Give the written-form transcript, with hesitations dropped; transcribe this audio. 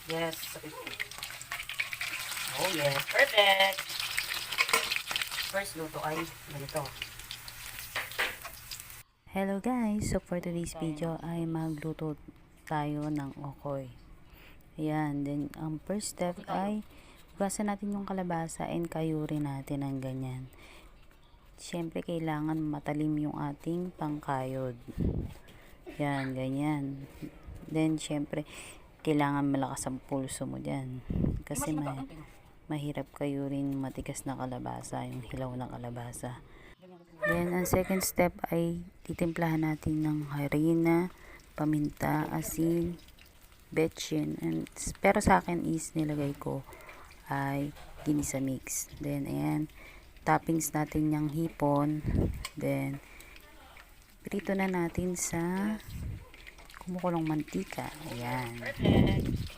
Yes. Oh yes, perfect. First luto ay ganito. Hello guys! So for today's video ay magluto tayo ng okoy. Ayan, then ang first step ay hugasan natin yung kalabasa and kayurin natin ng ganyan. Siyempre kailangan matalim yung ating pangkayod. Yan, ganyan. Then siyempre kailangan malakas ang pulso mo dyan. Kasi mahirap kayurin matigas na kalabasa, yung hilaw na kalabasa. Then, ang second step ay titimplahan natin ng harina, paminta, asin, betchin. Pero sa akin is nilagay ko ay ginisa mix. Then, ayan, toppings natin yung hipon. Then, prito na natin sa kumukulong mantika. Ayan. Perfect.